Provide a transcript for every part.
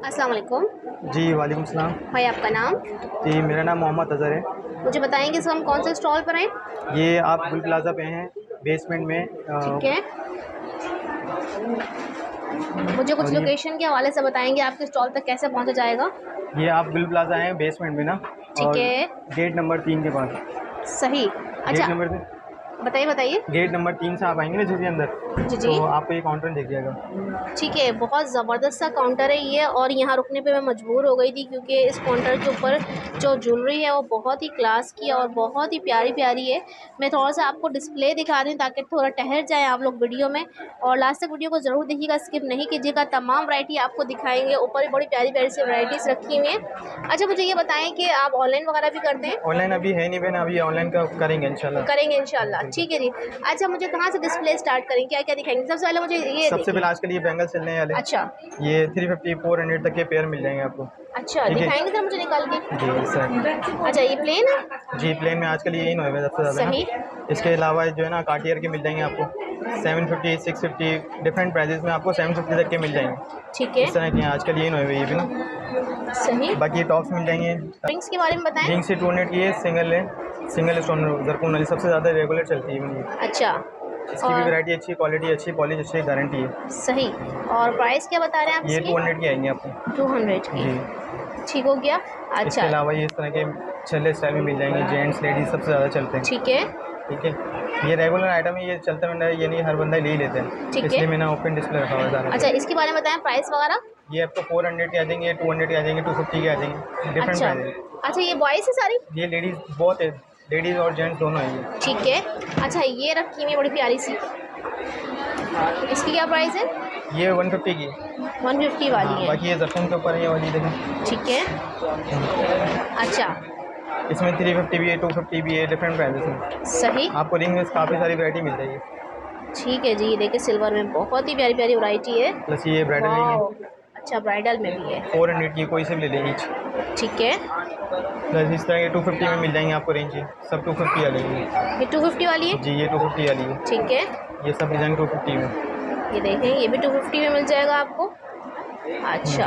अस्सलाम वालेकुम। जी वालेकुम सलाम। भाई आपका नाम? जी मेरा नाम मोहम्मद अज़हर है। मुझे बताएंगे इस हम कौन से स्टॉल पर हैं? ये आप गुल प्लाजा पे हैं, बेसमेंट में। ठीक है, मुझे कुछ और लोकेशन के हवाले से बताएंगे आपके स्टॉल तक कैसे पहुंचा जाएगा? ये आप गुल प्लाजा हैं बेसमेंट में ना, ठीक और है, गेट नंबर 3 के पास। सही। गेट अच्छा, नंबर बताइए बताइए। गेट नंबर 3 से आप आएंगे ना जिसके अंदर, जी जी, तो आपको ये काउंटर दिख जाएगा। ठीक है। बहुत ज़बरदस्त सा काउंटर है ये, और यहाँ रुकने पे मैं मजबूर हो गई थी क्योंकि इस काउंटर के ऊपर जो ज्वेलरी है वो बहुत ही क्लास की है और बहुत ही प्यारी प्यारी है। मैं थोड़ा सा आपको डिस्प्ले दिखा दूँ ताकि थोड़ा ठहर जाए आप लोग वीडियो में, और लास्ट तक वीडियो को ज़रूर देखिएगा, स्किप नहीं कीजिएगा। तमाम वैरायटी आपको दिखाएंगे, ऊपर भी बड़ी प्यारी प्यारी सी वैराइटीज़ रखी हुई हैं। अच्छा, मुझे ये बताएं कि आप ऑनलाइन वगैरह भी करते हैं? ऑनलाइन अभी है नहीं बहन, अभी ऑनलाइन का करेंगे इंशाल्लाह। करेंगे इंशाल्लाह, ठीक है जी। अच्छा, मुझे कहाँ से डिस्प्ले स्टार्ट करेंगे, क्या क्या दिखाएंगे? सबसे पहले मुझे ये सबसे पहले आजकल ये बैंगल्स चलने वाले। अच्छा ये 350 400 तक के पेयर मिल जाएंगे आपको। अच्छा, ठीक है दिखाएंगे जरा मुझे निकाल के। जी सर। अच्छा, ये प्लेन है? जी प्लेन में आजकल यही नॉइव है सबसे ज़्यादा सही। ना। इसके अलावा जो है ना कार्टियर के मिल जाएंगे आपको 750 650 डिफरेंट प्राइजेस में आपको 750 तक के मिल जाएंगे। ठीक है, इस तरह के आजकल यही नॉइव है ये भी ना। सही। बाकी टॉप्स मिल जाएंगे। रिंग्स के बारे में बताएं। रिंग से 200 की है, सिंगल स्टोन जरकून वाली सबसे ज़्यादा रेगुलर चलती है ये। अच्छा, इसकी भी और वैरायटी अच्छी, क्वालिटी अच्छी, पॉलिश अच्छी, गारंटी है। सही। और प्राइस क्या बता रहे हैं आप ये इसकी? 200 की आएंगे आपको। 200 की, जी। ठीक हो गया। इसके अच्छा, अलावा ये इस तरह के छल्ले स्टाइल में मिल जाएंगे, जेंट्स लेडीज सबसे ज़्यादा चलते हैं। ठीक है, ठीक है, ये रेगुलर आइटम है, ये चलते रहता है, ये नहीं हर बंदा ले ही लेते हैं, ठीक है। इसलिए मैंने ओपन डिस्प्ले रखा हुआ है ज़्यादा। अच्छा, इसके बारे में बताएं प्राइस वगैरह। ये आपको 400 के आ जाएंगे, 200 के आ जाएंगे, 250 के आ जाएंगे, डिफरेंट अच्छा प्राइस है। अच्छा, ये बॉयज़ है सारी? ये लेडीज़ बहुत है, लेडीज़ और जेंट्स दोनों है ये। ठीक है। अच्छा, ये रखी हुई है बड़ी प्यारी सी, इसकी क्या प्राइस है? ये 150 की। 150 वाली हाँ, है। बाकी ये जरकून के ऊपर है ये वाली देखें। ठीक है, अच्छा, इसमें 350 भी है, 250 भी है, डिफरेंट प्राइजेस हैं। सही। आपको रिंग में काफ़ी सारी वैरायटी मिल जाएगी। ठीक है जी, ये देखिए सिल्वर में बहुत ही प्यारी प्यारी वैरायटी है। प्लस ये ब्राइडल रिंग है, वाओ, अच्छा ब्राइडल में भी है। 400 की, कोई से भी ले लेंगे ईच। ठीक है, प्लस इस तरह के 250 में मिल जाएंगे आपको रेंज, सब 250 वाली है। ये 250 वाली है। जी ये 250 वाली है। ठीक है, ये सब डिज़ाइन 250 में। ये देखें, ये भी 250 में मिल जाएगा आपको। अच्छा,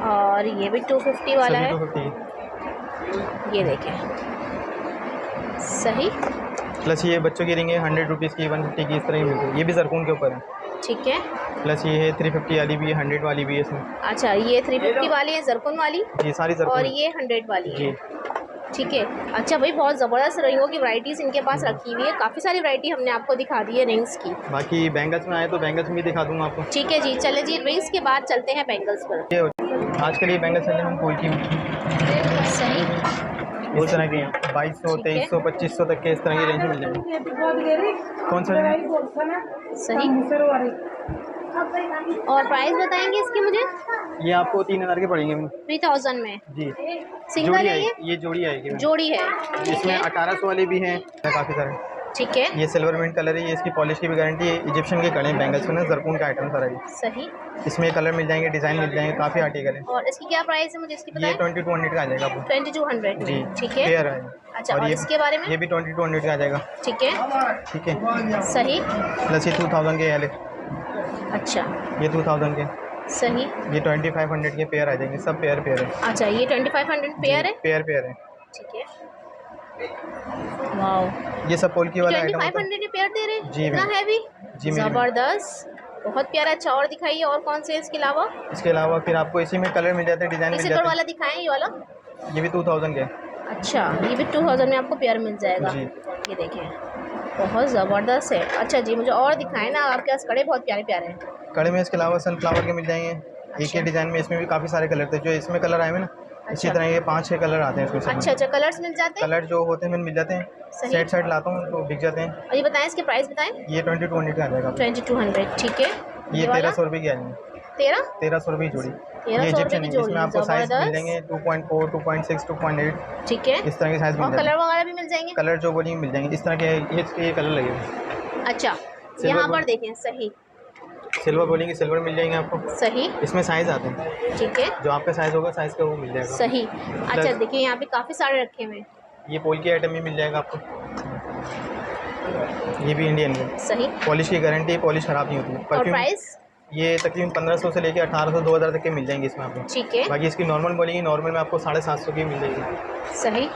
और ये भी 250 वाला सभी है। 250। ये देखें, सही। प्लस ये बच्चों की रिंग है 100 रुपीज़ की, 150 की, इस तरह की मिलती है, ये भी जरकून के ऊपर है। ठीक है, प्लस ये है 350 वाली भी है, 100 वाली भी है इसमें। अच्छा, ये 350 वाली है जरकुन वाली, जी सारी और जरकून। ये 100 वाली जी है। ठीक है। अच्छा भाई, बहुत ज़बरदस्त रिंगों की वैराइटीज़ इनके पास रखी हुई है, काफ़ी सारी वैरायटी हमने आपको दिखा दी है रिंग्स की। बाकी बैंगल्स में आए तो बैंगल्स भी दिखा दूँगा आपको। ठीक है जी, चले जी, रिंग्स के बाद चलते हैं बैंगल्स पर। ये आजकल ये बैंगल्स चल रहे हैं फूल की, सही। इस तरह के हैं 2200 ठीक है, 2300 2500 तक के इस तरह की रेंज में मिल जाएंगे। कौन सा है? सही। और प्राइस बताएंगे इसकी मुझे? ये आपको 3000 के पड़ेंगे। 3000 में जी सिंगल जोड़ी है ये? ये जोड़ी आएगी। जोड़ी है। ठीक इसमें है, 1800 वाले भी हैं काफ़ी सारे। ठीक है, ये सिल्वर मिंट कलर है, ये इसकी पॉलिश की भी गारंटी है। इजिप्शियन के कड़े बैंगल्स में ना जरकून का आइटम सारा ये। सही। इसमें कलर मिल जाएंगे, डिज़ाइन मिल जाएंगे, काफ़ी आर्टिकल है। और इसकी क्या प्राइस है, मुझे इसकी ये बताएं। 2200 का आ जाएगा आपको। 2200 जी में, ठीक है। पेयर है। अच्छा, और इसके बारे में? ये भी 2200 का आ जाएगा। ठीक है, ठीक है, सही। प्लस ये 2000 के वाले, अच्छा, ये 2000 के, सही। ये 2500 के पेयर आ जाएंगे, सब पेयर पेयर है। अच्छा, ये 2500 पेयर है। पेयर पेयर है। ठीक है, वाओ, ये सब पोल्की वाला आइटम होता है। 2500 के पेयर दे रहे हैं, जी इतना मैम। हैवी, जी मैम। जबरदस्त, बहुत प्यारा। अच्छा, और दिखाइए और कौन से इसके अलावा? इसके अलावा फिर आपको इसी में कलर मिल जाते हैं, डिज़ाइन मिल इसी जाते वाला हैं। दिखाएं, ये वाला। ये भी 2000 के। अच्छा, ये भी 2000 में आपको पेयर मिल जाएगा। जी। ये देखें, बहुत ज़बरदस्त है। अच्छा जी, मुझे और दिखाएं ना, आपके पास कड़े बहुत प्यारे प्यारे हैं। कड़े में इसके अलावा सनफ्लावर के मिल जाएंगे। एक अच्छा। ही डिज़ाइन में इसमें भी काफ़ी सारे कलर थे, जो इसमें कलर आए हुए ना, इसी अच्छा तरह ये 5-6 कलर आते हैं इसमें सब में। अच्छा, अच्छा कलर्स मिल जाते हैं। कलर जो होते हैं मिल जाते हैं, सही। सेट सेट लाता हूँ तो बिक जाते हैं। और ये बताएं, इसके प्राइस बताएं। ये 2200 का आ जाएगा आपको। 2200, ठीक है। ये वाला 1300 रुपये की आएंगे। 1300 रुपये की जोड़ी। 1300 रुपये इजिप्शियन की है, जोड़ी, इसमें आपको साइज़ मिल ज़बरदस्त। जाएंगे 2.4, 2.6, 2.8, ठीक है। इस तरह के साइज़ मिल और जाएंगे। कलर वगैरह भी मिल जाएंगे। कलर जो बोलेंगे मिल जाएंगे, इस तरह के ये कलर लगेंगे। अच्छा, सिल्वर यहाँ बोल पर देखें। सही सिल्वर बोलेंगे, सिल्वर मिल जाएंगे आपको। सही, इसमें साइज़ आते हैं, ठीक है। जो आपका साइज़ होगा साइज़ का वो मिल जाएगा। सही। अच्छा प्लस देखिए, यहाँ पे काफ़ी सारे रखे हुए हैं। ये पोल की आइटम भी मिल जाएगा आपको। ये भी इंडियन है, सही। पॉलिश की गारंटी है, पॉलिश ख़राब नहीं होती। और परफ्यूम प्राइस? ये तकरीबन 1500 से लेके 1800, 2000 तक के मिल जाएंगे इसमें आपको। ठीक है। बाकी इसकी नॉर्मल बोलेंगे, नॉर्मल में आपको 750 की मिल जाएगी। सही।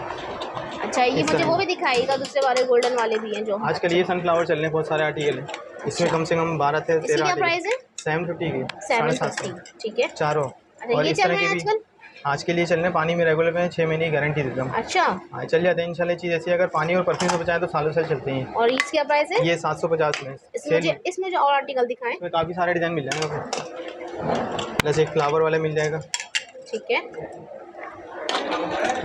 अच्छा, ये इस मुझे तरह वो भी दिखाइएगा, दूसरे वाले गोल्डन वाले भी हैं जो। आजकल ये सनफ्लावर चल रहे हैं, बहुत सारे आर्टिकल हैं। इसमें अच्छा। कम से कम 12 से इसकी 13 क्या आर्टिकल। प्राइस है? 750 की, 750, 750 ठीक है। चारों। अच्छा, और ये इस चल तरह रहे के हैं भी आजकल। आज के लिए चल रहे हैं, पानी में रेगुलर में 6 महीने की गारंटी देता हूँ। अच्छा। हाँ, चल जाते हैं इंशाल्लाह। चीज़ ऐसी है, अगर पानी और परफ्यूम से बचाएं तो सालों से चलते हैं। और इसकी क्या प्राइस है? ये 750 में सेल में। इसमें जो और आर्टिकल दिखाएं। इसमें काफ़ी सारे डिज़ाइन मिल जाएंगे आपको। जैसे एक फ्लावर वाला मिल जाएगा। ठीक है।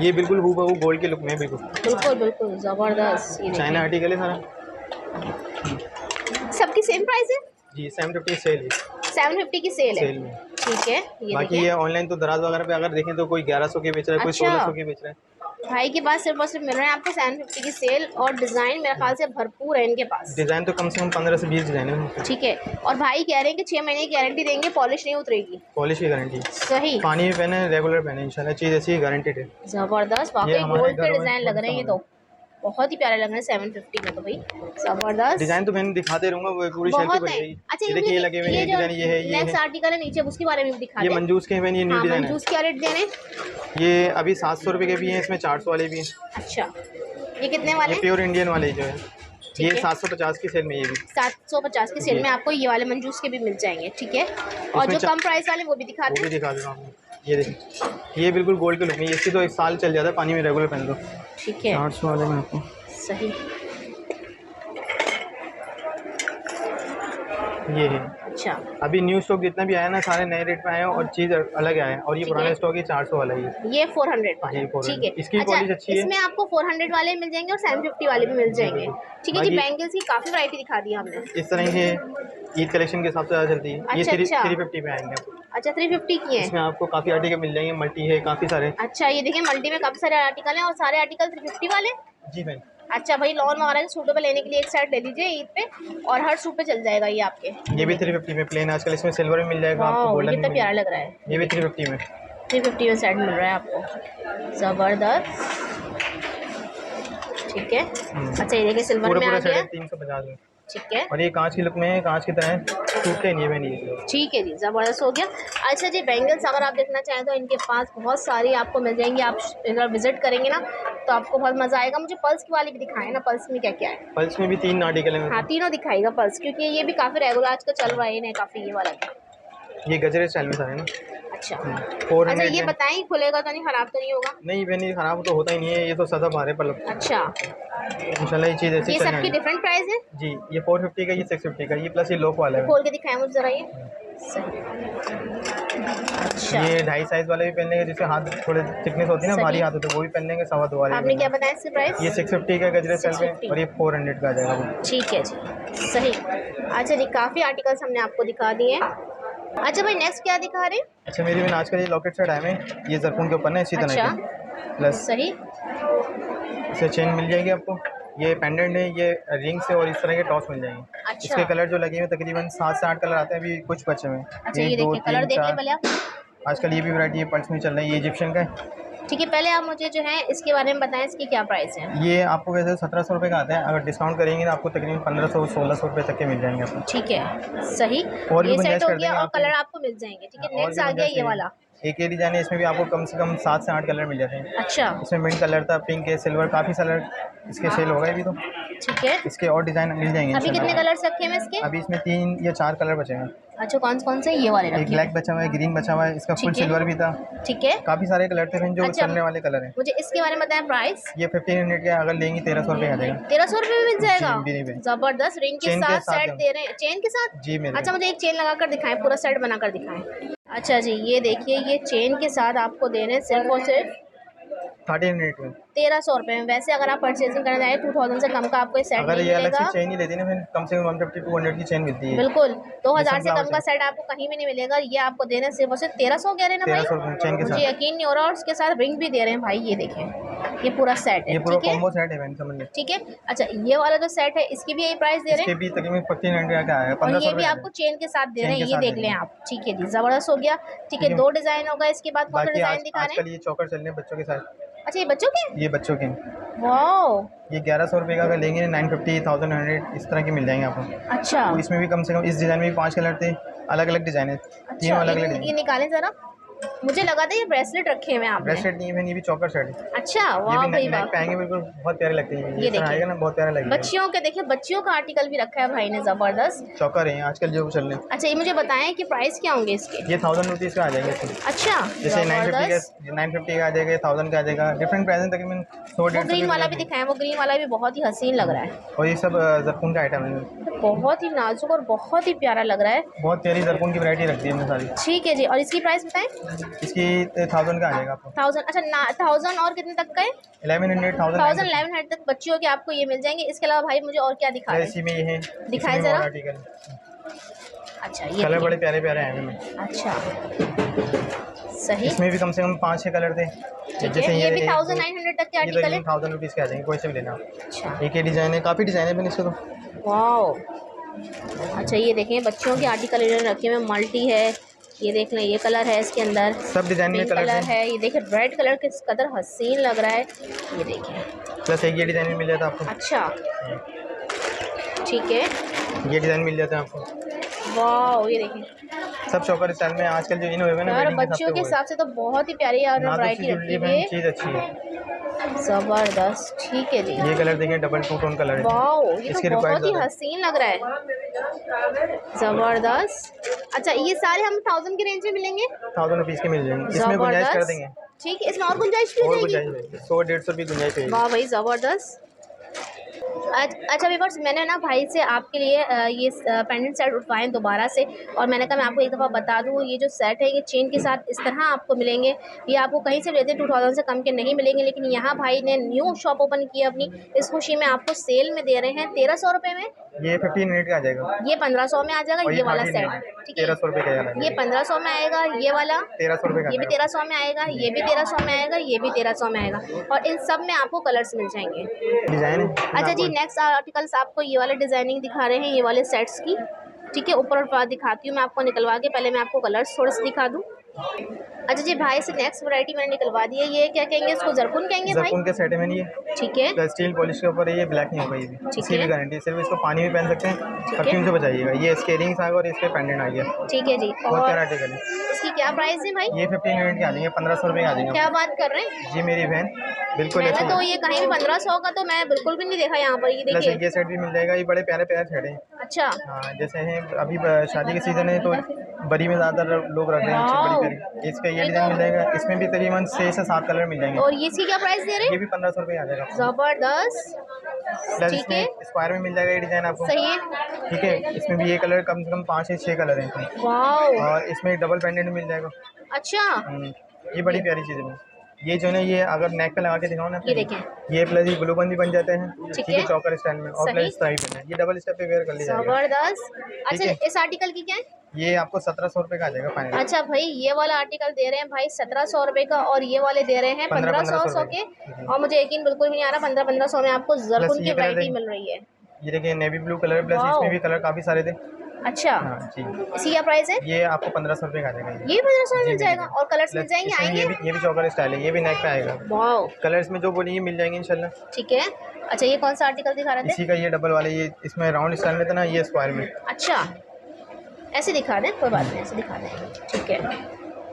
ये बिल्कुल हूबहू गोल्ड के लुक में है, बिल्कुल बिल्कुल बिल्कुल ज़बरदस्त। ये चाइना देखिए, आर्टिकल है सारा। सबकी सेम प्राइस है। जी 750 सेल है, 750 की सेल है। सेल में। ठीक है, ये बाकी देखिए। ये ऑनलाइन तो दराज वगैरह पे अगर देखें तो कोई 1100 के बेच रहा है, कोई अच्छा, 1600 के बेच रहा है। भाई के पास सिर्फ और सिर्फ मिल रहे हैं आपको 750 की सेल, और डिज़ाइन मेरे ख्याल से भरपूर है इनके पास। डिज़ाइन तो कम से कम 15 से 20 डिज़ाइन है। ठीक है। और भाई कह रहे हैं कि 6 महीने की गारंटी देंगे, पॉलिश नहीं उतरेगी। पॉलिश की गारंटी, सही। पानी में पहने रेगुलर पहने, इंशाल्लाह चीज़ ऐसी गारंटेड है। ज़बरदस्त, ये वाकई हमारे गोल्ड के घरों में डिज़ाइन लग रहे हैं। ये तो बहुत ही प्यारे लग रहे हैं 750 में, तो भाई ज़बरदस्त डिज़ाइन तो मैंने दिखाते रहूँगा, वो पूरी शेल्फ ही बहुत भर है। जाएगी। अच्छा, ये देखिए, ये लगे हुए हैं, ये एक जो डिज़ाइन ये है, ये नेक्स्ट है। आर्टिकल है नीचे, उसके बारे में भी दिखा ये दें। मंजूस के हैं, ये न्यू हाँ, डिज़ाइन है। मंजूस क्या रेट दे रहे हैं? ये अभी 700 रुपये के भी हैं, इसमें 400 वाले भी हैं। अच्छा, ये कितने वाले ये हैं? प्योर इंडियन वाले जो है, ये है। 750 की सेल में, ये भी 750 की सेल जी। में आपको ये वाले मंजूस के भी मिल जाएंगे। ठीक है। और इसमें जो कम प्राइस वाले वो भी दिखा वो भी दें। दिखा देता हूँ आपको। ये देखिए, ये बिल्कुल गोल्ड के लुक में, इसकी तो 1 साल चल जाता है पानी में रेगुलर पहन लो। ठीक है। 400 वाले में आपको सही। ये है। अच्छा, अभी न्यू स्टॉक जितना भी आया ना, सारे नए रेट पे आए हैं और चीज़ अलग आया है। और ये ठीक पुराने है। स्टॉक ये 400 वाला ही है। ये 400 वाले। जी 400। ठीक है। इसकी अच्छा, पॉलिश अच्छी है। इसमें आपको 400 वाले मिल जाएंगे और 750 वाले भी मिल जी जाएंगे। बिल्कुल। ठीक है जी, बाकी बैंगल्स की काफ़ी वैरायटी दिखा दी हमने। इस तरह के ईद कलेक्शन के हिसाब से ज़्यादा चलती है। ये अच्छा, अच्छा। 350 में आएंगे आपको। अच्छा, 350 की है। इसमें आपको काफ़ी आर्टिकल मिल जाएंगे, मल्टी है काफ़ी सारे। अच्छा, ये देखिए, मल्टी में काफ़ी सारे आर्टिकल हैं और सारे आर्टिकल 350 वाले। जी भाई। अच्छा भाई, लॉन वगैरह के सूटों पे लेने के लिए एक सेट ले लीजिए ईद पे, और हर सूट पे चल जाएगा ये आपके। ये भी 350 में प्लेन, आजकल इसमें सिल्वर में मिल जाएगा आपको, वाह, गोल्डन ये में कितना मिल प्यारा जाएगा। लग रहा है। ये भी 350 में। 350 में सेट मिल रहा है आपको, ज़बरदस्त। ठीक है। अच्छा, ये देखिए सिल्वर पूरा में आ पूरा सेट गया। है 350 में। ठीक है। और ये कांच की लुक में है, कांच की तरह टूटते नहीं है बहन ये। ठीक है जी, ज़बरदस्त हो गया। अच्छा जी, बैंगल्स अगर आप देखना चाहें तो इनके पास बहुत सारी आपको मिल जाएंगी। आप अगर विजिट करेंगे ना तो आपको बहुत मज़ा आएगा। मुझे पल्स की वाली भी दिखाएं ना, पल्स में क्या क्या है। पल्स में भी 3 आर्टिकल हैं। हाँ, तीनों दिखाएगा पल्स, क्योंकि ये भी काफ़ी रेगुलर आजकल चल रहा है काफ़ी, ये वाला भी। ये गजरे स्टाइल में सारे ना। अच्छा। 400 अच्छा, ये में। बताएं, खुलेगा तो नहीं, ख़राब तो नहीं होगा? नहीं बहन, ये खराब तो होता ही नहीं है, ये तो सदा बाहर है पल। अच्छा, इंशाल्लाह ये चीज़ ऐसी ये चलने सबकी वाली है। डिफरेंट प्राइस है। जी, ये 450 का, ये 650 का, ये प्लस ये लोक वाला है। खोल के दिखाएं मुझे ज़रा ये। सही। अच्छा, ये 2.5 साइज़ वाले भी पहन लेंगे, जिससे हाथ थोड़े थिकनेस होती है ना, सही। भारी हाथ होते हैं, वो भी पहन लेंगे। 2.25 वाले आपने भी क्या पहन बताया इसकी प्राइस? लेंगे। ये 650 का गजरे स्टाइल में, 650। और ये 400 का आ जाएगा वो। ठीक है जी, सही। अच्छा जी, काफ़ी आर्टिकल्स हमने आपको दिखा दिए हैं। अच्छा भाई, नेक्स्ट क्या दिखा रहे हैं? अच्छा, मेरी बहन आजकल ये लॉकेट सेट आए हैं, ये जरकून के ऊपर ना इसी तरह अच्छा, के, प्लस सही। इससे चेन मिल जाएगी आपको। ये पेंडेंट है, ये रिंग से, और इस तरह के टॉस मिल जाएंगे। अच्छा। इसके कलर जो लगे हुए तकरीबन 7 से 8 कलर आते हैं, अभी कुछ बचे हुए हैं। अच्छा, ये 1 2 देखिए, कलर 3 देख ले 4। पहले आप। आजकल ये भी वैरायटी है, पल्स में चल रहा है, ये इजिप्शियन का है। ठीक है, पहले आप मुझे जो है इसके बारे में बताएं, इसकी क्या प्राइस है? ये आपको वैसे 1700 रुपये का आता है, अगर डिस्काउंट करेंगे ना आपको तकरीबन 1500-1600 रुपये तक के मिल जाएंगे आपको। ठीक है, सही। और भी ये गुंजाइश सेट हो कर गया देंगे और आपको। कलर आपको मिल जाएंगे। ठीक है, और नेक्स्ट भी आ गया गुंजाइश ये है। वाला। एक ये डिज़ाइन है, इसमें भी आपको कम से कम 7 से 8 कलर मिल जाते हैं। अच्छा इसमें मिंट कलर था, पिंक है, सिल्वर, काफ़ी कलर इसके सेल हो गए अभी तो। ठीक है। इसके और डिज़ाइन मिल जाएंगे अभी कितने इंशाल्लाह। कलर्स रखे हैं मैं इसके? अभी इसमें 3 या 4 कलर बचे हैं। अच्छा कौन कौन से? ये वाले एक रखे ब्लैक हैं। बचा हुआ है, ग्रीन बचा हुआ है, इसका फुल ठीक है। सिल्वर भी था। ठीक है। काफ़ी सारे कलर थे जो अच्छा चलने वाले कलर हैं। मुझे इसके बारे में बताएं प्राइस। ये 1500 का, अगर लेंगी 1300 रुपये आ जाएगा। 1300 रुपये में मिल जाएगा। जी भी। जबरदस्त रिंग के चेन के साथ साथ सेट है। दे रहे हैं, चेन के साथ। जी मेरे। अच्छा मुझे एक चेन लगा कर दिखाएं, पूरा सेट बना कर दिखाएं। अच्छा जी ये देखिए, ये चेन के साथ आपको दे रहे हैं सिर्फ और सिर्फ 1300 में। 1300 रुपये में। वैसे अगर आप परचेजिंग करने जाए 2000 से कम का आपको ये सेट अगर नहीं ये अलग मिलेगा। से चेन ही लेती ना, फिर कम से कम 150-200 की चेन मिलती है। बिल्कुल 2000 से सनफ्लावर कम का चेन। सेट आपको कहीं भी नहीं मिलेगा। ये आपको दे रहे हैं सिर्फ और सिर्फ 1300 कह रहे हैं ना भाई। 1300 रुपये चेन के मुझे साथ। यकीन नहीं हो रहा। और उसके साथ रिंग भी दे रहे हैं भाई, ये देखें ये पूरा सेट है। ये पूरा ठीक है कॉम्बो सेट है, मैंने समझ लिया। ठीक है। अच्छा ये वाला जो सेट है इसकी भी यही प्राइस दे रहे इसके हैं। भी तकरीबन 1500 का आया, और 1500 ये भी रुपये आपको चेन के साथ दे रहे चेन हैं, के ये साथ देख दे लें रहे हैं। आप। ठीक है जी जबरदस्त हो गया। ठीक है ठीक है। 2 डिजाइन होगा। इसके बाद कौन सा बाकी डिजाइन दिखा रहे आजकल हैं? ये चौकर चल रहे हैं बच्चों के साथ। अच्छा ये बच्चों के। ये बच्चों के वाओ ये 1100 रुपये का अगर लेंगे 950, 1100 इस तरह के मिल जाएंगे आपको। अच्छा तो इसमें भी कम से कम इस डिज़ाइन में भी 5 कलर थे, अलग अलग डिज़ाइन है, तीनों अच्छा। अलग अलग ये डिज़ाइन। निकालें जरा। मुझे लगा था ये ब्रेसलेट रखे हुए हैं आपने। ब्रेसलेट नहीं है, ये भी चौकर सेट है। अच्छा ये वाह भी भाई नेक वाह। पे आएंगे, बिल्कुल बहुत प्यारे लगते हैं। ये इस तरह आएगा देखिए ना, बहुत प्यारा लगेगा। बच्चियों के, देखिए बच्चियों का आर्टिकल भी रखा है भाई ने, जबरदस्त। चौकर है आजकल जो चल रहे हैं। अच्छा ये मुझे बताएं कि प्राइस क्या होंगे इसके? ये 1000 रुपीज़ का आ जाएंगे इसमें। अच्छा जैसे 950 जबरदस्त। का 950 का आ जाएगा, 1000 का आ जाएगा। डिफरेंट प्राइस है, तकरीबन 100 वो 150 ग्रीन के वाला भी मिलेंगे। दिखाएं, वो ग्रीन वाला भी बहुत ही हसीन लग रहा है। और ये सब जरकुन का आइटम है, बहुत ही नाजुक और बहुत ही प्यारा लग रहा है। बहुत प्यारी जरकुन की वैरायटी रखती है हमने सारी। ठीक है जी। और इसकी प्राइस बताएं। इसकी 1000 का आ जाएगा आपको। 1000। अच्छा 1000 और कितने तक का है? 1100, 1000 1000। 1100 तक बच्चियों के आपको ये मिल जाएंगे। इसके अलावा भाई मुझे और क्या दिखा रहे इसी हैं? में ये है, दिखाएं इसमें भी और जरा। आर्टिकल। अच्छा ये कलर बड़े देखिए। प्यारे प्यारे हैं इनमें। अच्छा सही। इसमें भी कम से कम 5-6 कलर थे। ठीक है ये भी 1900 तक के ये आर्टिकल है। 1000 रुपीज़ के आ जाएंगे, कोई से भी लेना। अच्छा एक ये डिज़ाइन है, काफ़ी डिज़ाइन है मैंने इसको तो। वाओ। अच्छा ये देखें बच्चों के आर्टिकल इन्होंने रखे हुए, मल्टी है, ये देख लें, ये कलर है इसके अंदर, सब डिज़ाइन में पिंक कलर कलर है। है, ये देखें रेड कलर किस कदर हसीन लग रहा है, ये देखें। प्लस एक ये डिज़ाइन भी मिल जाता है आपको। अच्छा ठीक है। ये डिज़ाइन मिल जाता है आपको। वाओ ये देखें सब चौकर स्टाइल में आजकल जो इन हुए हैं ना, यार, वेडिंग के बच्चियों के हिसाब हिसाब से तो बहुत ही प्यारी यार से वैरायटी रखी हुई है। चीज़ अच्छी है। जबरदस्त। ठीक है जी। ये कलर देखिए, डबल 2 टोन कलर है। वाओ ये इसकी तो बहुत ही रिक्वायर्ड हसीन लग रहा है, जबरदस्त। अच्छा ये सारे हम 1000 के रेंज में मिलेंगे। 1000 रुपीज़ के मिल जाएंगे, इसमें गुंजाइश कर देंगे। ठीक है, इसमें और गुंजाइश भी हो और जाएगी। गुंजाइश 100-150 रुपये गुंजाइश है। वाह भाई ज़बरदस्त। अच्छा व्यूअर्स, मैंने ना भाई से आपके लिए ये पेंडेंट सेट उठवाएं दोबारा से, और मैंने कहा मैं आपको एक दफ़ा बता दूं, ये जो सेट है ये चेन के साथ इस तरह आपको मिलेंगे। ये आपको कहीं से लेते 2000 से कम के नहीं मिलेंगे, लेकिन यहाँ भाई ने न्यू शॉप ओपन की है अपनी, इस खुशी में आपको सेल में दे रहे हैं 1300 रुपये में। ये 15 मिनट का आ जाएगा। ये 1500 में आ जाएगा और ये वाला 30 सेट। मिनट ठीक है 1300 रुपये का यार। ये 1500 में आएगा, ये वाला 1300 रुपये का ये भी 1300 में आएगा, ये भी 1300 में आएगा, ये भी 1300 में आएगा, और इन सब में आपको कलर्स मिल जाएंगे। डिज़ाइन है। अच्छा जी नेक्स्ट आर्टिकल्स आपको ये वाले डिजाइनिंग दिखा रहे हैं, ये वाले सेट्स की। ठीक है ऊपर और पास दिखाती हूँ मैं आपको निकलवा के, पहले मैं आपको कलर्स थोड़े से दिखा दूँ। अच्छा जी भाई से नेक्स्ट वैरायटी मैंने निकलवा दी है, ये क्या कहेंगे इसको, जरकुन कहेंगे भाई। जरकुन के सेट है मैंने ये। ठीक है स्टील पॉलिश के ऊपर है, ये ब्लैक नहीं होगा ये भी। ठीक इसकी भी है। गारंटी, सिर्फ इसको पानी में पहन सकते हैं, ठीक परफ्यूम है से बचाइएगा। ये इसके इयरिंग्स आ गए और इसके पेंडेंट आ गया। ठीक है जी। बहुत और प्यारा आर्टिकल है। इसकी क्या प्राइस है भाई? ये 15 मिनट के आ जाएंगे, 1500 रुपये के आ जाएंगे। क्या बात कर रहे हैं जी मेरी बहन, बिल्कुल मैंने अच्छी तो है। ये कहीं भी 1500 का तो मैं बिल्कुल भी नहीं देखा यहाँ पर, ये प्लस देखिए। ये सेट भी मिल जाएगा, ये बड़े प्यारे प्यारे सेट हैं। अच्छा हाँ जैसे हैं अभी शादी के सीज़न है तो बड़ी में ज़्यादा लोग रख रहे हैं वाओ। बड़ी प्यारी। इसका ये डिज़ाइन मिल जाएगा, इसमें भी तकरीबन 6 से 7 कलर मिल जाएंगे। और ये इसकी क्या प्राइस दे रहे ये हैं? भी 1500 रुपये आ जाएगा आपको। जबरदस्त। प्लस ठीक इसमें है स्क्वायर में मिल जाएगा ये डिज़ाइन आपको। सही है। ठीक है, इसमें भी ये कलर कम से कम 5 से 6 कलर हैं इसमें। वाओ और इसमें डबल पेंडेंट मिल जाएगा। अच्छा ये बड़ी प्यारी चीज़ है। ये जो है ना, ये अगर नेक पे लगा के दिखाओ ना, ये देखें। ये प्लस ये ग्लू बंद भी बन जाते हैं। ठीक है है। चौकर स्टाइल में, और सही। प्लस स्ट्राइप है, ये डबल स्टेप पे वेयर कर लीजिएगा। जबरदस्त। अच्छा है। इस आर्टिकल की क्या है? ये आपको 1700 रुपये का आ जाएगा फाइनल। अच्छा भाई ये वाला आर्टिकल दे रहे हैं भाई 1700 रुपये का, और ये वाले दे रहे हैं 1500 के। और मुझे यकीन बिल्कुल भी नहीं आ रहा 1500 में आपको जरकुन की वैरायटी मिल रही है। ये देखिए navy blue colour, plus wow. इसमें भी कलर काफ़ी सारे थे। अच्छा हाँ जी। इसकी क्या प्राइस है? ये आपको 1500 रुपये का आ जाएगा। ये 1500 में जी, मिल जाएगा, जी। और कलर्स मिल प्लस जाएंगे इसमें आएंगे। ये भी चौकर स्टाइल है, ये भी नेक पे आएगा। वाओ कलर्स में जो बोलेंगे मिल जाएंगे इंशाल्लाह। ठीक है। अच्छा ये कौन सा आर्टिकल दिखा रहे थे? इसी का ये डबल वाला, ये इसमें राउंड स्टाइल में था ना, ये स्क्वायर में। अच्छा ऐसे दिखा दें, कोई बात नहीं ऐसे दिखा दें। ठीक है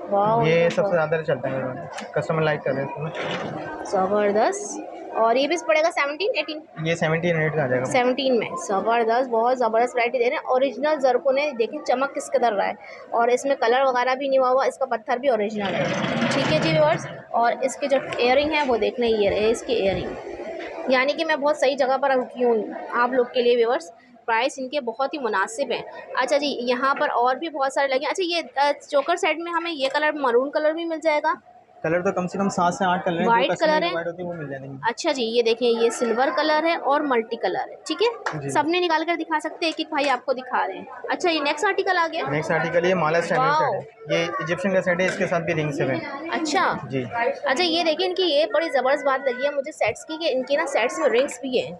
वाह ये सबसे ज़्यादा चलता है, कस्टमर लाइक कर रहे हैं इसमें। ज़बरदस्त। और ये भी पड़ेगा 17 18 ये 17 का आ जाएगा। 17 में। ज़बरदस्त, बहुत ज़बरदस्त वैरायटी दे रहे हैं। ओरिजिनल ज़रकुन है, देखिए चमक किस कदर रहा है, और इसमें कलर वगैरह भी नहीं हुआ, इसका पत्थर भी ओरिजिनल है। ठीक है जी व्यूअर्स, और इसके जो इयरिंग है वो देख लें, ये रहे इसके इयरिंग। यानी कि मैं बहुत सही जगह पर रुकी हूँ आप लोग के लिए व्यूअर्स। प्राइस इनके बहुत ही मुनासिब है। अच्छा जी, यहाँ पर और भी बहुत सारे लगे। अच्छा, ये चोकर सेट में हमें ये कलर, मरून कलर भी मिल जाएगा? कलर तो कम से कम 7 से 8 कलर हैं, जो वाइट कस्टमर कलर की है। वाइट होती है वो मिल जाएंगी। अच्छा जी, ये देखें, ये सिल्वर कलर है और मल्टी कलर है। ठीक है, जी। सबने निकाल कर दिखा सकते हैं, एक एक भाई आपको दिखा रहे हैं। अच्छा, ये नेक्स्ट आर्टिकल आ गया। नेक्स्ट आर्टिकल ये माला स्टैंडर्ड वाओ। सेट है, ये इजिप्शियन का सेट है, इसके साथ भी रिंग से है। अच्छा जी। अच्छा, ये देखिए, इनकी ये बड़ी ज़बरदस्त बात लगी है मुझे सेट्स की, कि इनकी ना सेट्स में रिंग्स भी हैं।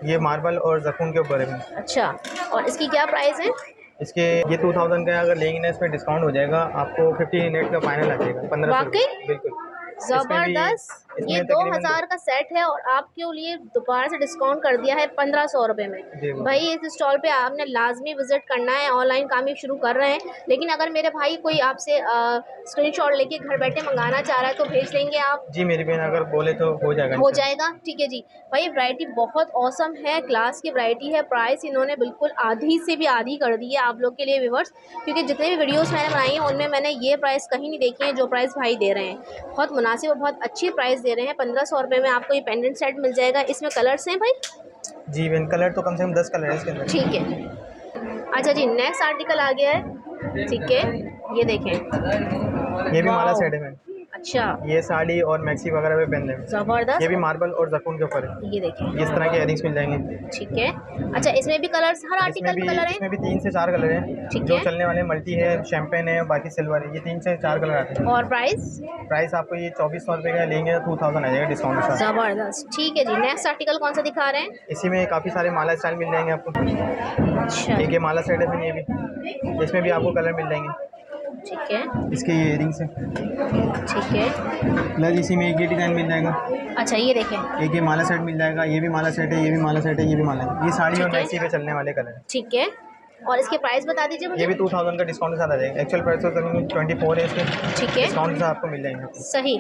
ये मार्बल और जरकुन के ऊपर है। अच्छा, और इसकी क्या प्राइस है? इसके ये 2000 का है, अगर लेंगे ना इसमें डिस्काउंट हो जाएगा आपको, 50 नेट का फाइनल आ जाएगा, 1500 वाकई रुपये। बिल्कुल। इसमें भी ज़बरदस्त। ये इसमें तकरीबन 2000 का सेट है और आपके लिए दोबारा से डिस्काउंट कर दिया है 1500 रुपये में। जी भाई इस स्टॉल पे आपने लाजमी विजिट करना है। ऑनलाइन काम ही शुरू कर रहे हैं, लेकिन अगर मेरे भाई कोई आपसे स्क्रीनशॉट लेके घर बैठे मंगाना चाह रहा है तो भेज देंगे आप? जी मेरी बहन अगर बोले तो हो जाएगा। हो जाएगा, ठीक है जी। भाई वैरायटी बहुत औसम है, क्लास की वैरायटी है। प्राइस इन्होंने बिल्कुल आधी से भी आधी कर दी है आप लोग के लिए व्यूअर्स, क्योंकि जितने भी वीडियोस मैंने बनाई हैं उनमें मैंने ये प्राइस कहीं नहीं देखी है जो प्राइस भाई दे रहे हैं। बहुत मुनासिब और बहुत अच्छी प्राइस दे रहे हैं। 1500 रुपये में आपको ये पेंडेंट सेट मिल जाएगा। इसमें कलर्स हैं भाई? जी बहन, कलर तो कम से कम 10 कलर है इसके अंदर। ठीक है। अच्छा जी, नेक्स्ट आर्टिकल आ गया है। ठीक है, ये देखें, ये भी माला वाओ। सेट है मैम। अच्छा, ये साड़ी और मैक्सी वगैरह पे पहनने में। ज़बरदस्त। ये भी मार्बल और जरकुन के ऊपर है। ये देखें, इस तरह के इयरिंग्स मिल जाएंगे। ठीक है। अच्छा, इसमें भी कलर्स, हर आर्टिकल में कलर हैं? इसमें भी 3 से 4 कलर हैं। ठीक जो है। चलने वाले मल्टी है, शैम्पेन है, बाकी सिल्वर है, ये 3 से 4 कलर आते हैं। और प्राइस? प्राइस आपको ये 2400 रुपये का लेंगे तो 2000 आ जाएगा डिस्काउंट के साथ। ज़बरदस्त, ठीक है जी। नेक्स्ट आर्टिकल कौन सा दिखा रहे हैं? इसी में काफ़ी सारे माला स्टाइल मिल जाएंगे आपको। अच्छा, एक ये माला सेट है फिर, ये भी, इसमें भी आपको कलर मिल जाएंगे। ठीक है, इसके ये इयरिंग्स हैं। ठीक है। प्लस इसी में एक ये डिज़ाइन मिल जाएगा। अच्छा, ये देखें, एक ये माला सेट मिल जाएगा, ये भी माला सेट है, ये भी माला सेट है, ये भी माला है। ये साड़ी और ठीक है। मैक्सी पे चलने वाले कलर हैं। ठीक है। और इसके प्राइस बता दीजिए ये मुझे। भी 2000 का डिस्काउंट के साथ आ जाएगा। एक्चुअल प्राइस तो तकरीबन 24 है इसके, ठीक है, डिस्काउंट के साथ आपको मिल जाएंगे। सही।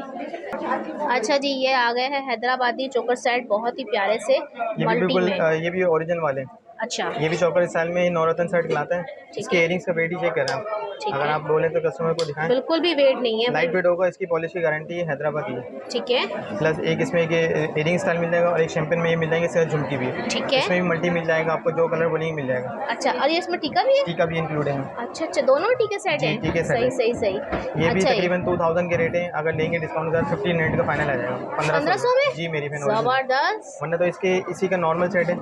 अच्छा जी, ये आ गए हैं हैदराबादी चोकर सेट, बहुत ही प्यारे से ये भी मल्टी बिल्कुल में। ये भी ओरिजिनल वाले हैं। अच्छा, ये भी चौकर स्टाइल में नवरत्न सेट कहलाता है। इसके है। इयरिंग्स का वेट ही चेक कर रहे हैं ठीक अगर है। आप बोले तो कस्टमर को दिखाएं। बिल्कुल भी वेट नहीं है लाइट भाई। वेट होगा, इसकी पॉलिश की गारंटी है, हैदराबाद की है। ठीक है, प्लस एक इसमें एक इयरिंग स्टाइल मिल जाएगा और एक शैम्पेन में ये मिल जाएंगे, इसके साथ झुमकी भी है। ठीक है। इसमें भी मल्टी मिल जाएगा आपको, जो कलर बोलेंगे मिल जाएगा। अच्छा, और ये इसमें टीका भी है? टीका भी इंक्लूड है। अच्छा अच्छा, दोनों टीके सेट जी, हैं? टीके सेट सही है। सही सही। ये भी अच्छा, तकरीबन 2000 के रेट है, अगर लेंगे डिस्काउंट के साथ 50 नेट का फाइनल आ जाएगा 1500 में? जी मेरी बहन। ज़बरदस्त। वरना तो इसके इसी का नॉर्मल सेट है।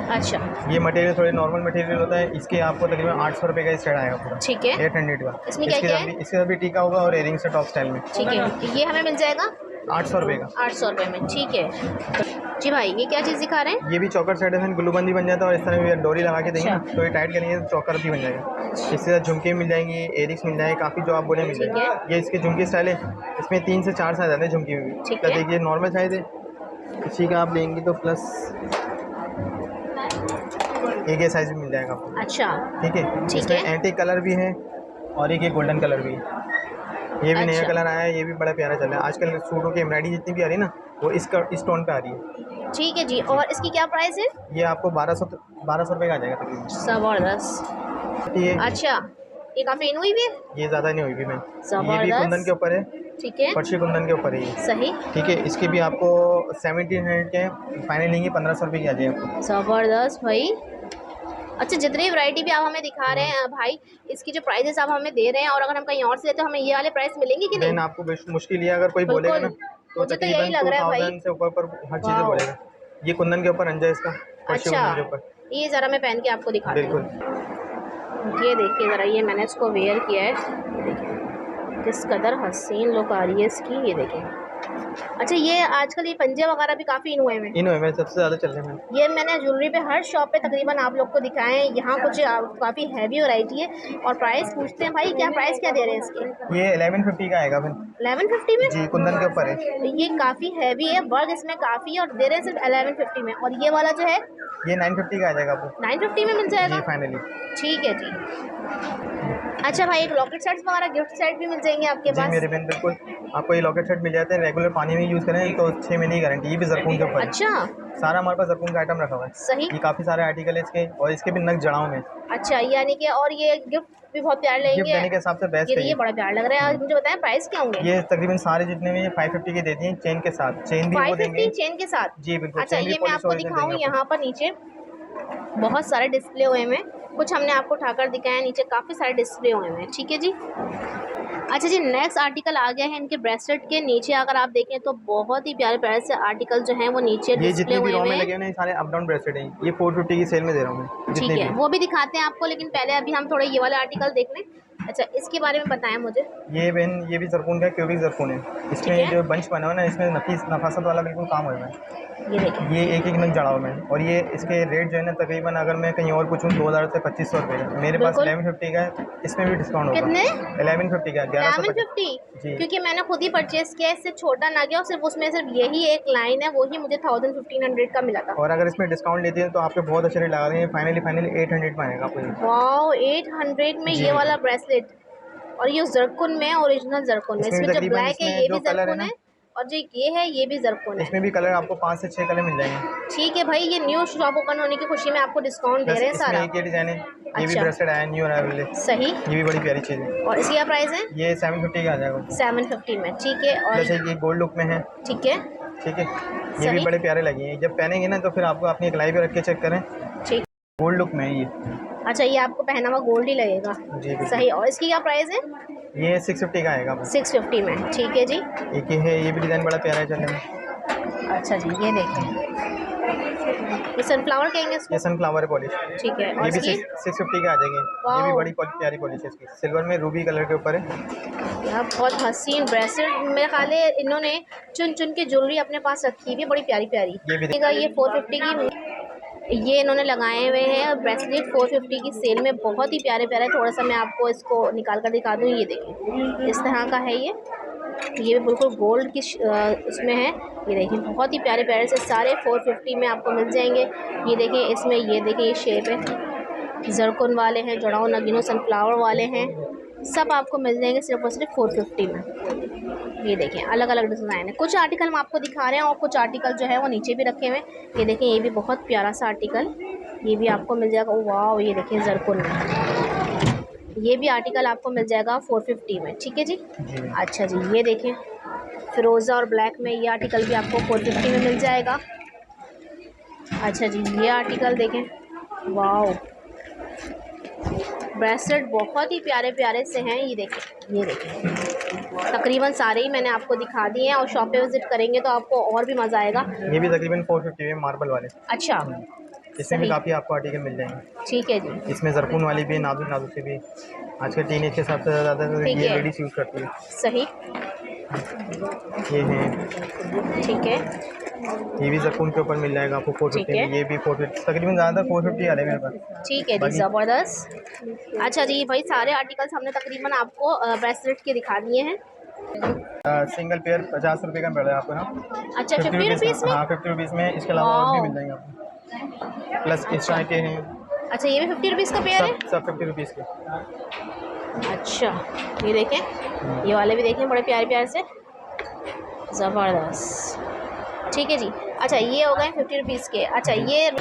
अच्छा, ये मटेरियल थोड़ी नॉर्मल मटेरियल होता है, इसके आपको तकरीबन 800 रुपये का सेट आएगा पूरा। ठीक है। 800 का। इसमें क्या क्या है? इसके साथ भी टीका होगा और इयरिंग से टॉप स्टाइल में। ठीक है, ये हमें मिल जाएगा 800 रुपये का। 800 रुपये में। ठीक है जी भाई, ये क्या चीज़ दिखा रहे हैं? ये भी चौकर सेट है, ग्लूबंद भी बन जाता है और इस तरह भी डोरी लगा के देंगे ना अच्छा। तो ये टाइट करेंगे तो चौकर भी बन जाएगा। इसके साथ झुमके मिल जाएंगी, एयरिंग्स मिल जाएंगे, काफ़ी जो आप बोले मिल ठीक जाएंगे। ये इसके झुमके स्टाइल है, इसमें 3 से 4 साइज आते हैं झुमकी में भी। ठीक तो है। देखिए नॉर्मल साइज है, इसी का आप लेंगे तो प्लस एक ये साइज भी मिल जाएगा आपको। अच्छा, ठीक है। ठीक इसमें है। एंटीक कलर भी है और एक ये गोल्डन कलर भी है। ये भी नया अच्छा। कलर आया है, ये भी बड़ा प्यारा चल रहा है। आजकल सूटों की एम्ब्रॉयडरी जितनी भी आ रही है ना, वो इस टोन पे आ रही है। ठीक है जी। और इसकी क्या प्राइस है? ये आपको 1200 रुपये का आ जाएगा तकरीबन। ज़बरदस्त। ये अच्छा, ये काफ़ी इन हुई भी है? ये ज़्यादा नहीं होगी मैम। ये भी ज़बरदस्त। कुंदन के ऊपर है, ठीक है, फर्शी कुंदन के ऊपर है ये। सही। ठीक है। इसके भी आपको 1700 के फाइनल लेंगे 1500 रुपये की आ जाएगी आपको। ज़बरदस्त भाई। अच्छा, जितनी वैरायटी भी आप हमें दिखा रहे हैं भाई, इसकी जो प्राइसेस आप हमें दे रहे हैं, और अगर हम कहीं और से लेते तो हमें ये वाले प्राइस मिलेंगे कि नहीं? देन आपको मुश्किल है, अगर कोई बोलेगा ना तो मुझे तो यही तकरीबन लग रहा है भाई। 2000 से ऊपर हर चीज़ें वाओ। बोलेगा। ये कुंदन के ऊपर अंजा इसका, फर्शी अच्छा, कुंदन के ऊपर। ये ज़रा मैं पहन के आपको दिखाती हूँ। बिल्कुल। ये देखिए ज़रा, ये मैंने इसको वेयर किया है, ये देखिए किस कदर हसीन लुक आ रही है इसकी। ये देखिए अच्छा, ये आजकल ये पंजे वगैरह भी काफ़ी इन हुए हैं। इन हुए में सबसे ज़्यादा चल रहे हैं। ये मैंने ज्वेलरी पे हर शॉप पे तकरीबन आप लोग को दिखाए हैं। यहाँ कुछ काफ़ी हैवी वैरायटी है। और प्राइस पूछते हैं भाई, क्या प्राइस क्या दे रहे हैं इसके? ये 1150 का आएगा फिर। 1150 में जी, कुंदन के ऊपर है। ये काफ़ी हैवी है, वर्क इसमें काफ़ी है और दे रहे हैं सिर्फ 1150 में। और ये वाला जो है ये 950 का आ जाएगा आपको। 950 में मिल जाएगा जी फाइनली। ठीक है जी। अच्छा भाई, एक लॉकेट सेट्स वगैरह गिफ्ट सेट भी मिल जाएंगे आपके जी पास? मेरे बहन बिल्कुल, आपको ये लॉकेट सेट मिल जाते हैं। रेगुलर पानी में यूज़ करें तो 6 महीने की गारंटी। ये भी जरकून के ऊपर है। अच्छा, सारा हमारे पास जरकून का आइटम रखा हुआ है। सही। ये काफ़ी सारे आर्टिकल है इसके, और इसके भी नग जड़ाओं में। अच्छा, यानी कि और ये गिफ्ट भी बहुत प्यारे गिफ्ट लगेंगे। देने के हिसाब से बेस्ट है ये बड़ा प्यारा लग रहा है। आज मुझे बताएं प्राइस क्या होंगे? ये तकरीबन सारे जितने भी 550 के देती हैं, चेन के साथ। चेन भी वो देंगे। 550 चेन के साथ? जी बिल्कुल, अच्छा, चेन भी ये मैं पॉलिश आपको ओरिजिनल दिखाऊं, देंगे आपको। यहाँ पर नीचे बहुत सारे डिस्प्ले हुए हैं। कुछ हमने आपको उठाकर दिखाया, नीचे काफ़ी सारे डिस्प्ले हुए हैं। ठीक है जी। अच्छा जी, नेक्स्ट आर्टिकल आ गया है इनके ब्रेसलेट के नीचे। अगर आप देखें तो बहुत ही प्यारे प्यारे से आर्टिकल जो हैं वो नीचे ये डिस्प्ले जितने भी हुए रॉ में हैं। लगे हुए हैं सारे अप डाउन ब्रेसलेट हैं। ये 450 की सेल में दे रहा हूँ मैं, ठीक जितने है, भी। वो भी दिखाते हैं आपको, लेकिन पहले अभी हम थोड़े ये वाले आर्टिकल देख लें। अच्छा, इसके बारे में बताएं मुझे। ये बहन, ये भी जरकून का क्यूबिक जरकून है। ठीक इसमें है, जो बंच बना हुआ है ना, इसमें नफासत वाला बिल्कुल काम हुआ है। ये देखें। ये एक एक नग जड़ा हुआ है। और ये इसके रेट जो है ना, तकरीबन अगर मैं कहीं और पूछूँ 2000 से 2500 रुपये का। मेरे पास बिल्कुल। 1150 का है। इसमें भी डिस्काउंट होगा। कितने? 1150 का, 1150। 1150? जी। क्योंकि मैंने खुद ही परचेज किया, इससे छोटा ना गया और सिर्फ उसमें सिर्फ यही एक लाइन है, वही मुझे 1500 का मिला था। और अगर इसमें डिस्काउंट लेती है तो आपको बहुत अच्छे रेट लगा देंगे। फाइनली 800 में आएगा आपको ये। वाओ, 800 में जी ये वाला बिल्कुल। ब्रेसलेट। और ये जरकुन में, ओरिजिनल जरकुन में। इसमें इसमें भी जो तकरीबन, ब्लैक है इसमें ये भी जो कलर है जरकुन ना, है, और जो ये है ये भी जरकुन है। इसमें भी कलर आपको 5 से 6 कलर मिल जाएंगे। ठीक है भाई, ये न्यू शॉप ओपन होने की खुशी में आपको डिस्काउंट दे प्लस रहे हैं इसमें सारा। एक ये डिज़ाइन है। ये भी अच्छा, ब्रेसलेट आया न्यू अराइवल है। सही। ये भी बड़ी प्यारी चीज़ है। और इसकी क्या प्राइस है? ये 750 का आ जाएगा। 750 में, ठीक है। और प्लस एक ये गोल्ड लुक में है। ठीक है, ठीक है। ये भी सही। बड़े प्यारे लगे हैं। जब पहनेंगे ना तो फिर आपको अपनी एक लाइव पे रख के चेक करें। ठीक। गोल्ड लुक में है ये। अच्छा, ये आपको पहना हुआ गोल्ड ही लगेगा। जी बिल्कुल। सही। और इसकी क्या प्राइस है? ये 650 का आएगा आपको। 650 में, ठीक है जी। एक ये है, ये भी डिज़ाइन बड़ा प्यारा है चलने में। अच्छा जी, ये देखें, ये सनफ्लावर कहेंगे इसको? ये सनफ्लावर पॉलिश। ठीक है। और ये भी इसकी? 650 का आ जाएंगे। ये भी वाओ, बड़ी प्यारी पॉलिश है इसकी। सिल्वर में रूबी कलर के ऊपर है। यार बहुत हसीन ब्रेसलेट। मेरे ख्याल है इन्होंने चुन चुन के ज्वेलरी अपने पास रखी हुई है, बड़ी प्यारी प्यारी। ये भी ये 450 की ये इन्होंने लगाए हुए हैं। ब्रेसलेट 450 की सेल में, बहुत ही प्यारे प्यारे। थोड़ा सा मैं आपको इसको निकाल कर दिखा दूँ। ये देखें, इस तरह का है ये भी बिल्कुल गोल्ड की उसमें है। ये देखिए, बहुत ही प्यारे प्यारे से सारे 450 में आपको मिल जाएंगे। ये देखें, इसमें ये देखें, ये शेप है, जरकुन वाले हैं, जड़ाओ नगीनो सनफ्लावर वाले हैं, सब आपको मिल जाएंगे सिर्फ और सिर्फ 450 में। ये देखें, अलग अलग डिज़ाइन है। कुछ आर्टिकल हम आपको दिखा रहे हैं और कुछ आर्टिकल जो है वो नीचे भी रखे हुए हैं। ये देखें, ये भी बहुत प्यारा सा आर्टिकल, ये भी आपको मिल जाएगा। वाह, ये देखें जरकुन में, ये भी आर्टिकल आपको मिल जाएगा 450 में। ठीक है जी। अच्छा जी, ये देखें, फिरोज़ा और ब्लैक में ये आर्टिकल भी आपको 450 में मिल जाएगा। अच्छा जी, ये आर्टिकल देखें, वाह, ब्रेसलेट बहुत ही प्यारे प्यारे से हैं। ये देखें, तकरीबन सारे ही मैंने आपको दिखा दिए हैं। और शॉप पे विजिट करेंगे तो आपको और भी मज़ा आएगा। ये भी तकरीबन 450 में मार्बल वाले। अच्छा, इसमें भी सही। काफ़ी आपको आर्टिकल मिल जाएंगे। ठीक है जी। इसमें जरकून वाली भी, नाजुक नाजुक से भी। आजकल टीनेज के हिसाब से ज़्यादा ठीक ये है, लेडीज़ यूज़ करती है। सही। ये है, ठीक है, ये भी जरकून के ऊपर मिल जाएगा आपको 450 ठीक है, में। ये भी 450, तकरीबन ज़्यादा 450 आ रहे हैं मेरे पास। ठीक है जी, बाकी ज़बरदस्त। अच्छा जी भाई, सारे आर्टिकल्स हमने तकरीबन आपको ब्रेसलेट के दिखा दिए हैं। सिंगल पेयर 50 रुपये का मिल रहा है आपको ना। अच्छा, 50 50 रुपीज़ में? हाँ 50 रुपीज़ में। इसके अलावा और भी वाओ, मिल जाएंगे आपको। प्लस इस अच्छा। तरह के हैं। अच्छा, ये भी 50 रुपीज़ का पेयर है? सब 50 रुपीज़ के। अच्छा, ये देखें, ये वाले भी देखें, बड़े प्यारे प्यारे से, ज़बरदस्त। ठीक है जी। अच्छा, ये हो गए 50 रुपीज़ के। अच्छा, ये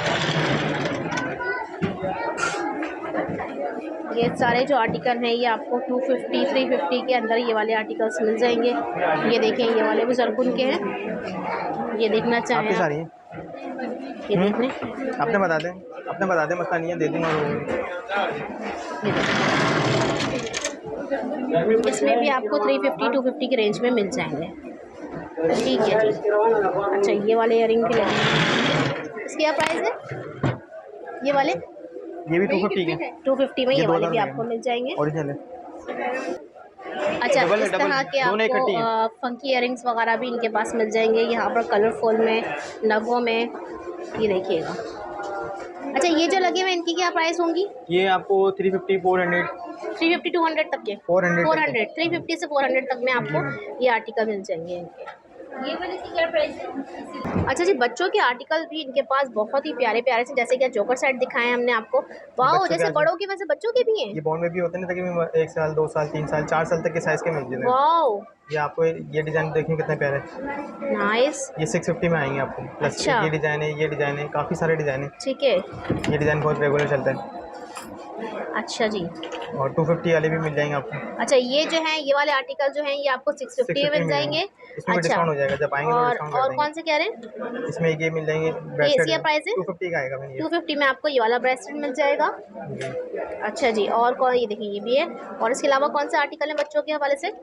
सारे जो आर्टिकल हैं ये आपको 250 350 के अंदर ये वाले आर्टिकल्स मिल जाएंगे। ये देखें, ये वाले भी जरकुन के हैं। ये देखना चाहें आपकी आप, सारी है। ये देख लें, अपने बता दें मसला नहीं है, दे दूँगा। ये देखें, इसमें भी आपको 350 250 के रेंज में मिल जाएंगे। ठीक है जी। अच्छा, ये वाले इयरिंग भी लगे, इसकी क्या प्राइस है? ये वाले ये भी 250 के। 250 में, ये वाले भी 2000 आपको मिल जाएंगे। ओरिजिनल है। अच्छा, डबल इस डबल तरह के दोनों इकट्ठी हैं। आपको फंकी इयरिंग्स वगैरह भी इनके पास मिल जाएंगे यहाँ पर, कलरफुल में, नगों में। ये देखिएगा। अच्छा, ये जो लगे हुए हैं इनकी क्या प्राइस होंगी? ये आपको 350 400 350 200 तक के? 400 तक के। 400 350 से 400 तक में जी मैम। आपको ये आर्टिकल मिल जाएंगे इनके। ये वाले की क्या प्राइस है? अच्छा जी, बच्चों के आर्टिकल भी इनके पास बहुत ही प्यारे प्यारे से, जैसे कि जोकर सेट दिखाए हमने आपको। वाओ, बच्चों के जैसे आज बड़ों के वैसे बच्चों के भी हैं। ये बॉन्ड में भी होते हैं ना, तकरीबन 1 साल 2 साल 3 साल 4 साल तक के साइज़ के मिल जाते हैं। वाओ, ये आपको ये डिज़ाइन देखें कितने प्यारे हैं। नाइस। ये 650 में आएंगे आपको, प्लस अच्छा, एक ये डिज़ाइन है, ये डिज़ाइन है, काफ़ी सारे डिज़ाइन है। ठीक है। ये डिज़ाइन बहुत रेगुलर चलता है। अच्छा जी। और 250 वाले भी मिल जाएंगे आपको। अच्छा, ये जो है, ये वाले आर्टिकल जो हैं ये आपको 650 में 650 मिल में मिल जाएंगे। जाएंगे। इसमें भी अच्छा, डिस्काउंट हो जाएगा, जब आएंगे तो डिस्काउंट कर और देंगे। कौन से कह रहे हैं? इसमें ये मिल जाएंगे ये ब्रेसलेट, इसका प्राइस है 250 का आएगा मैंने ये। 250 में आपको ये वाला ब्रेसलेट मिल जाएगा। जी। अच्छा जी, और कौन, ये देखिए ये भी है। और इसके अलावा कौन से आर्टिकल हैं बच्चों के हवाले से?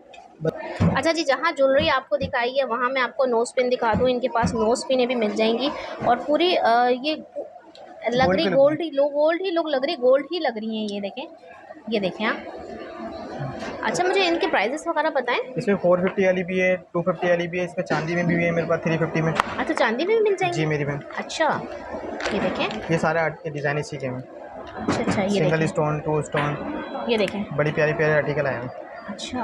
अच्छा जी, जहाँ ज्वेलरी आपको दिखाई है वहाँ मैं आपको नोज पिन दिखा दूँ। इनके पास नोज पिनें भी मिल जाएंगी और पूरी ये लग गोल्ड रही पे लगी गोल्ड ही लोग, गोल्ड ही लोग लग रही, गोल्ड ही लग रही हैं। ये देखें, ये देखें आप। अच्छा, मुझे इनके प्राइजेस वगैरह बताएं। इसमें 450 वाली भी है, 250 वाली भी है, इसमें चांदी में भी है मेरे पास 350 में। अच्छा, चांदी में भी मिल जी जाएंगी? मेरी बहन। अच्छा, ये देखें। ये सारे आर्ट के डिज़ाइन इसी के हैं। अच्छा अच्छा, ये सिंगल देखें, स्टोन 2 स्टोन, ये देखें। बड़ी प्यारी प्यारे आर्टिकल आए हैं। अच्छा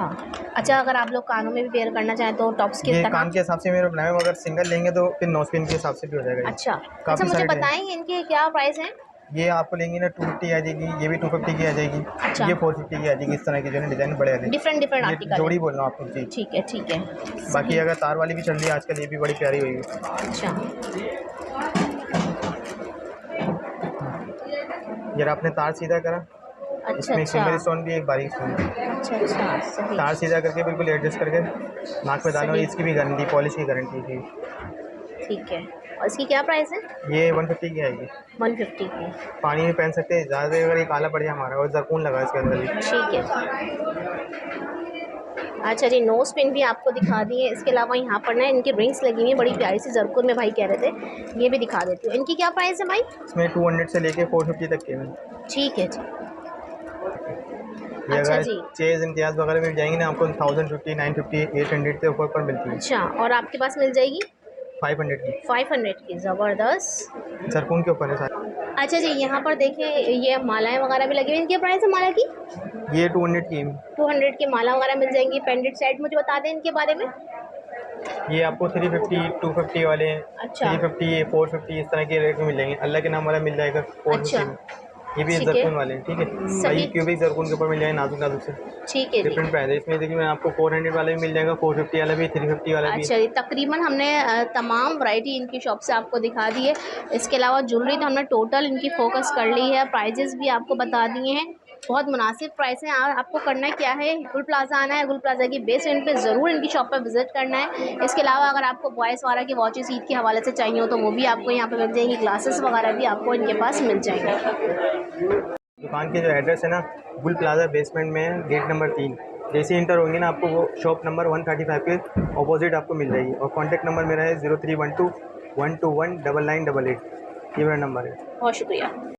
अच्छा, अगर आप लोग कानों में भी वेयर करना चाहें तो टॉप्स की ये तरह? कान के हिसाब से मेरे बनाए हुए, अगर सिंगल लेंगे तो फिर नोस्पिन के हिसाब से भी हो जाएगा ये। अच्छा अच्छा, काफ़ी मुझे सारे डिज़ाइन। बताएं इनके क्या प्राइस हैं? ये आपको लेंगी ना 250 आ जाएगी, ये भी 250 की आ जाएगी, अच्छा, ये 450 की आ जाएगी। इस तरह की जो है डिज़ाइन बड़े वाले, डिफरेंट डिफरेंट ये आर्टिकल जोड़ी है। बोल रहा हूँ आपको जी। ठीक है ठीक है, बाकी सही। अगर तार वाली भी चल रही है आजकल, ये भी बड़ी प्यारी हुई है। अच्छा जरा आपने तार सीधा करा, अच्छा इसमें एक अच्छा सिंगल स्टोन भी है, एक बारीक स्टोन भी। अच्छा अच्छा, सही तार सीधा करके बिल्कुल एडजस्ट करके नाक पे डालो, सही, इसकी भी गारंटी, पॉलिश की गारंटी थी। ठीक है। और इसकी क्या प्राइस है? ये 150 की आएगी। 150 की। पानी में पहन सकते हैं, ज़्यादा अगर ये काला पड़ जाए हमारा, और जरकून लगा इसके अंदर भी। ठीक है। अच्छा जी, नोज पिन भी आपको दिखा दिए। इसके अलावा यहाँ पर ना इनकी रिंग्स लगी हुई हैं बड़ी प्यारी सी, जरकुन में भाई कह रहे थे, ये भी दिखा देती हूँ। इनकी क्या प्राइस है भाई? इसमें 200 से लेके 450 तक के हैं। ठीक है जी। ये अच्छा अगर जी। चेज़ इम्तियाज़ वगैरह मिल जाएंगी ना आपको, 1050 950 800 से ऊपर पर मिलती है। अच्छा, और आपके पास मिल जाएगी 500 की 500 की। ज़बरदस्त। जरकून के ऊपर है सारी। अच्छा जी, यहाँ पर देखें ये मालाएं वगैरह भी लगी हुई हैं। इनकी प्राइस है माला की? ये 200 की है। 200 की माला वगैरह मिल जाएंगी। पेंडेंट सेट मुझे बता दें इनके बारे में। ये आपको 350 250 वाले, अच्छा 350 450 इस तरह के रेट में मिल जाएंगे। अल्लाह के नाम वाला मिल जाएगा 450 अच्छा, में। ये भी ठीक है, जरकून वाले हैं, ठीक है। सही, भाई क्यूबिक जरकून के ऊपर मिल जाएंगे, नाजुक नाजुक से। ठीक है जी। डिफरेंट प्राइस है इसमें। देखिए मैं आपको 400 वाला भी मिल जाएगा, 450 वाला भी, 350 वाला भी। अच्छा जी, तकरीबन हमने तमाम वैरायटी इनकी शॉप से आपको दिखा दी है। इसके अलावा ज्वेलरी तो हमने टोटल इनकी फोकस कर ली है। प्राइजेस भी आपको बता दिए हैं, बहुत मुनासिब प्राइस हैं। आपको करना क्या है, गुल प्लाजा आना है, गुल प्लाजा की बेस रेंट पे ज़रूर इनकी शॉप पर विजिट करना है। इसके अलावा अगर आपको बॉयज़ वाला की वॉचेस ईद के हवाले से चाहिए हो तो वो भी आपको यहाँ पर मिल जाएंगी। ग्लासेस वगैरह भी आपको इनके पास मिल जाएंगे। दुकान की जो एड्रेस है ना, गुल प्लाजा बेसमेंट में है, गेट नंबर 3। जैसे इंटर होंगे ना, आपको वो शॉप नंबर 135 के ऑपोजिट आपको मिल जाएगी। और कॉन्टैक्ट नंबर मेरा है 0312 121 9988। ये मेरा नंबर है। बहुत शुक्रिया।